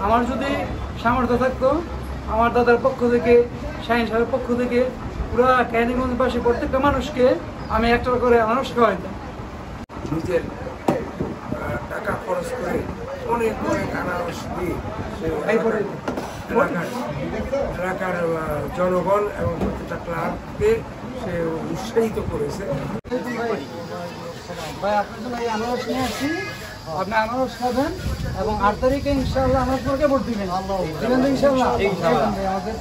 আমার যদি সামর্থ্য থাকতো আমার দাদার পক্ষ থেকে, শাহিন সাহেবের পক্ষ থেকে পুরো কেরানীগঞ্জবাসী প্রত্যেকটা মানুষকে আমি একটা করে আনারস খাওয়াইতাম। নিজের টাকা খরচ করে অনেক অনেক আনারস দিয়ে এলাকার জনগণ এবং প্রত্যেকটা ক্লাবকে সে উৎসাহিত করেছে। ভাই আপনার জন্য এই আনারস নিয়ে আসছি, আপনি আনারস খাবেন এবং 8 তারিখে ইনশাআল্লাহ আনারস মার্কে ভোট দিবেন। ইনশাআল্লাহ আমাদের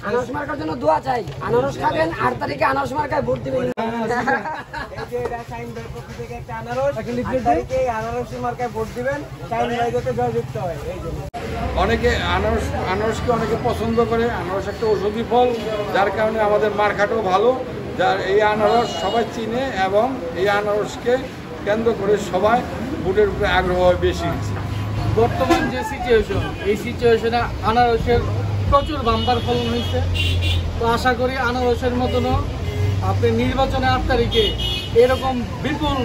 আনারস মার্কার জন্য দোয়া চাই। আনারস খাবেন, 8 তারিখে আনারস মার্কায় ভোট দিবেন। অনেকে আনারসকে অনেকে পছন্দ করে। আনারস একটা ঔষধি ফল, যার কারণে আমাদের মার্কেটও ভালো। যার এই আনারস সবাই চিনে এবং এই আনারসকে কেন্দ্র করে সবাই ভোটের উপরে আগ্রহ বেশি। বর্তমান যে সিচুয়েশন, এই সিচুয়েশনে আনারসের প্রচুর বাম্পার ফলন হয়েছে। তো আশা করি আনারসের মতনও আপনি নির্বাচনে 8 তারিখে এরকম বিপুল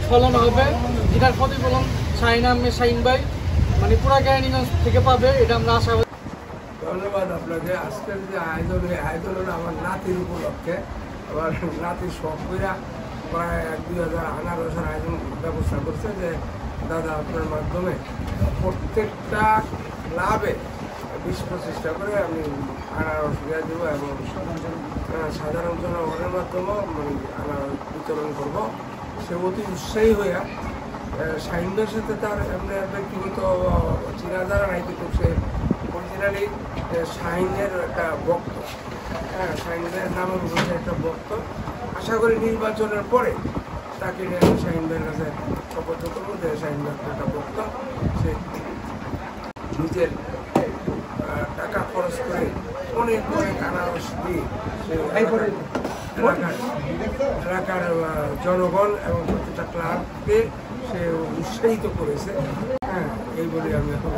ফলন হবে, যেটার প্রতিফলন শাহিন ভাই মানে পুরা কেরানীগঞ্জ থেকে পাবে, এটা আমরা আশা করি। ধন্যবাদ আপনাকে। আজকের যে আয়োজন, এই আয়োজন হলো আমার নাতির উপলক্ষে। আবার নাতির শখ করে প্রায় 1-2 হাজার আনারসের আয়োজন ব্যবস্থা করছে, যে দাদা আপনার মাধ্যমে প্রত্যেকটা ক্লাবে 20-25টা করে আমি আনারস দিয়ে দেবো এবং সাধারণ জনগণের মাধ্যমেও আনারস বিতরণ করবো। সে অতি উৎসাহী হইয়া শাহিনদের সাথে তার এমনি ব্যক্তিগত চিনা জানা নাই, কিন্তু সে অরিজিনালি শাহিনের একটা ভক্ত। শাহিনের নামের উপরে একটা ভক্ত। আশা করি নির্বাচনের পরে তাকে নিয়ে আমি শাহিন ভাইয়ের কাছে শপথ করবো যে শাহিন ভাই একটা ভক্ত। সে নিজের টাকা খরচ করে অনেক অনেক আনারস দিয়ে এলাকার জনগণ এবং প্রত্যেকটা ক্লাবকে সে উৎসাহিত করেছে। এই বলে আমি এখন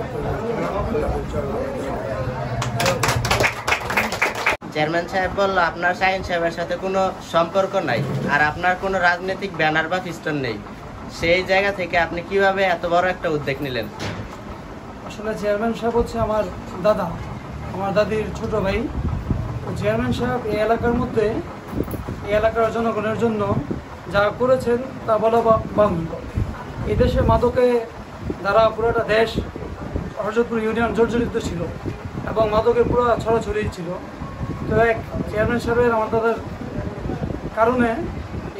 চেয়ারম্যান সাহেব বলল আপনার শাহিন সাহেবের সাথে কোনো সম্পর্ক নাই, আর আপনার কোনো রাজনৈতিক ব্যানার বা ফিস্টন নেই। সেই জায়গা থেকে আপনি কিভাবে এত বড় একটা উদ্যোগ নিলেন? আসলে চেয়ারম্যান সাহেব হচ্ছে আমার দাদা, আমার দাদির ছোট ভাই। চেয়ারম্যান সাহেব এই এলাকার মধ্যে, এই এলাকার জনগণের জন্য যা করেছেন তা বলা বাহুল্য। এই দেশে মাদকে দ্বারা পুরোটা দেশ, হরজতপুর ইউনিয়ন জর্জরিত ছিল এবং মাদকের পুরো ছড়াছড়ি ছিল। তো এক চেয়ারম্যান সাহেবের, আমার দাদার কারণে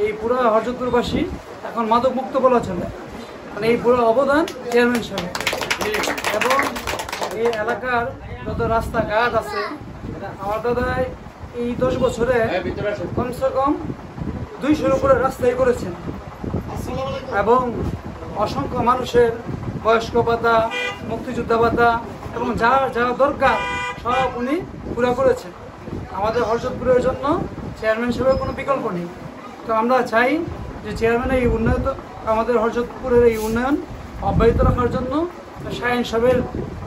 এই পুরো হরজতপুরবাসী এখন মাদক মুক্ত বলা চলে। মানে এই পুরো অবদান চেয়ারম্যান সাহেব। এবং এই এলাকার যত রাস্তাঘাট আছে, আমার দাদাই এই 10 বছরে কমসে কম 200-র উপরে রাস্তাই করেছেন এবং অসংখ্য মানুষের বয়স্ক ভাতা, মুক্তিযোদ্ধা ভাতা এবং যা যা দরকার সব উনি পুরো করেছেন। আমাদের হরজতপুরের জন্য চেয়ারম্যান সাহেবের কোনো বিকল্প নেই। তো আমরা চাই যে চেয়ারম্যানের এই উন্নয়ন, আমাদের হরজতপুরের এই উন্নয়ন অব্যাহত রাখার জন্য শাহিন সাহেবের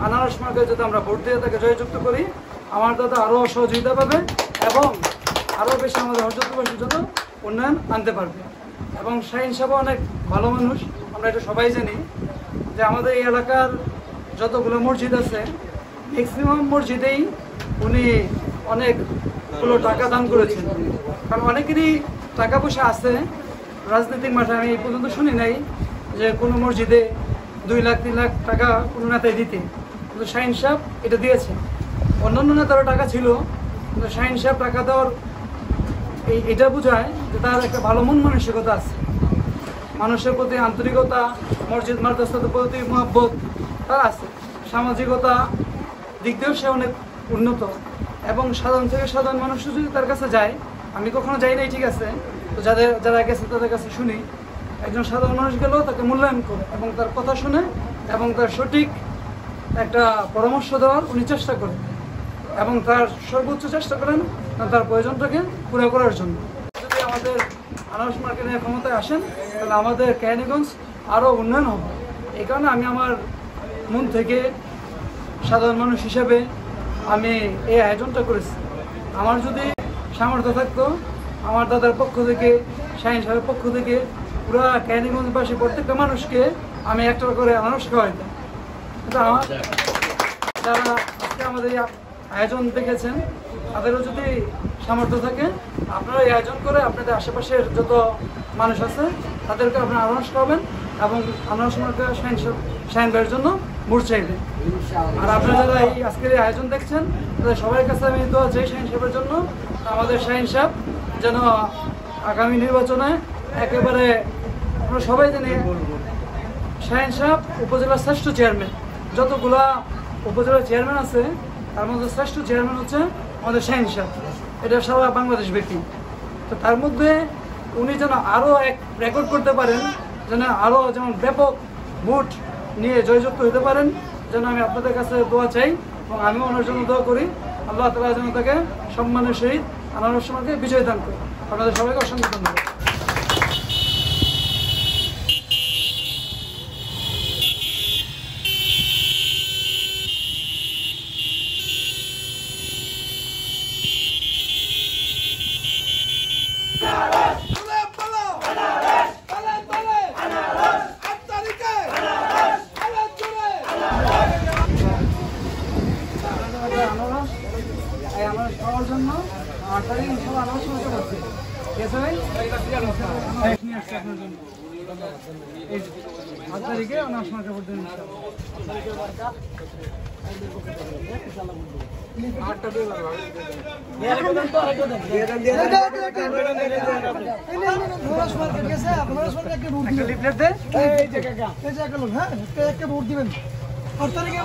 আনারস মার্কে যদি আমরা ভোট দিয়ে তাকে জয়যুক্ত করি, আমার দাদা আরও সহযোগিতা পাবে এবং আরও বেশি আমাদের হরজতপুরবাসীর জন্য উন্নয়ন আনতে পারবে। এবং শাহিন সাহেব অনেক ভালো মানুষ, আমরা এটা সবাই জানি। যে আমাদের এই এলাকার যতগুলো মসজিদ আছে, ম্যাক্সিমাম মসজিদেই উনি অনেকগুলো টাকা দান করেছেন। কারণ অনেকেরই টাকা পয়সা আছে, রাজনৈতিক মাঠে আমি এই পর্যন্ত শুনি নাই যে কোনো মসজিদে 2 লাখ 3 লাখ টাকা কোনো নেতায় দিতে, কিন্তু শাহিন সাহেব এটা দিয়েছে। অন্যান্য নেতারও টাকা ছিল, কিন্তু শাহিন সাহেব টাকা দেওয়ার এটা বোঝায় যে তার একটা ভালো মন মানসিকতা আছে, মানুষের প্রতি আন্তরিকতা, মসজিদ মাদ্রাসার প্রতি মহব্বত তার আছে, সামাজিকতা দিক দিয়েও সে অনেক উন্নত। এবং সাধারণ থেকে সাধারণ মানুষ যদি তার কাছে যায়, আমি কখনো যাই নাই ঠিক আছে, তো যারা গেছে তাদের কাছে শুনি, একজন সাধারণ মানুষ গেলেও তাকে মূল্যায়ন করে এবং তার কথা শুনে এবং তার সঠিক একটা পরামর্শ দেওয়ার উনি চেষ্টা করেন এবং তার সর্বোচ্চ চেষ্টা করেন তার প্রয়োজনটাকে পুরো করার জন্য। যদি আমাদের আনারস মার্কেটের ক্ষমতায় আসেন, তাহলে আমাদের কেরানীগঞ্জ আরও উন্নয়ন হবে। এই কারণে আমি আমার মন থেকে সাধারণ মানুষ হিসেবে আমি এই আয়োজনটা করেছি। আমার যদি সামর্থ্য থাকতো আমার দাদার পক্ষ থেকে, শাহিন সাহেবের পক্ষ থেকে পুরো কেরানীগঞ্জবাসী প্রত্যেকটা মানুষকে আমি একটা করে আনারস খাওয়াইতাম। এটা আমার যারা আজকে আমাদের এই আয়োজন দেখেছেন তাদেরও যদি সামর্থ্য থাকে আপনারা এই আয়োজন করে আপনাদের আশেপাশের যত মানুষ আছে তাদেরকে আপনারা আনারস খাওয়াবেন এবং আনারস মার্কা শাহিন ভাইয়ের জন্য ভোট চাইবেন। আর আপনারা যারা এই আজকের এই আয়োজন দেখছেন তাদের সবার কাছে আমি দোয়া চাই শাহিন সাহেবের জন্য, আমাদের শাহিন সাহেব যেন আগামী নির্বাচনে একেবারে আমরা সবাই জানি শাহিন সাহেব উপজেলার শ্রেষ্ঠ চেয়ারম্যান। যতগুলা উপজেলার চেয়ারম্যান আছে তার মধ্যে শ্রেষ্ঠ চেয়ারম্যান হচ্ছে আমাদের শাহিন সাহেব, এটা সারা বাংলাদেশ ব্যক্তি। তো তার মধ্যে উনি যেন আরও এক রেকর্ড করতে পারেন, যেন আরও যেমন ব্যাপক ভোট নিয়ে জয়যুক্ত হতে পারেন, যেন আমি আপনাদের কাছে দোয়া চাই এবং আমিও ওনার জন্য দোয়া করি আল্লাহ তাআলা যেন তাকে সম্মানের সহিত আনারস মার্কে বিজয় দান করে। আপনাদের সবাইকে অসংখ্য ধন্যবাদ। আনারস খাওয়ার জন্য 8 তারিখ ইনশাআল্লাহ আনারস মার্কা করছে। ঠিক আছে ভাই? নিয়ে আসছি আপনার জন্য। এই 8 তারিখে আনারস মার্কা করতে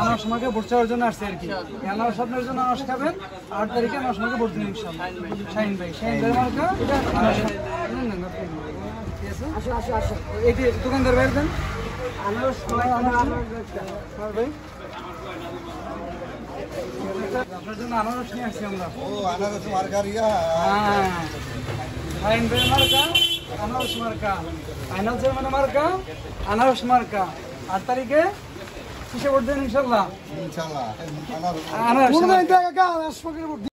আনারস মার্কা ভোট চাওয়ার জন্য আসছে আর কি। আনারস আপনার জন্য আনারস খাবেন, 8 তারিখে আনারস মার্কা ভোট দিন ইনশাআল্লাহ। শাহিন ভাই মার্কা এই যে দোকানদার ভাই দেন আনারস ভাই আপনার জন্য আনারস নিয়ে আসছি আমরা। আনারস মার্কার শাহিন ভাই মার্কা আনারস মার্কা, ফাইনাল চেয়ারম্যান মার্কা আনারস মার্কা। 8 তারিখে কিসে ভোট দেন ইনশাআল্লাহ? ইনশাআল্লাহ আনারস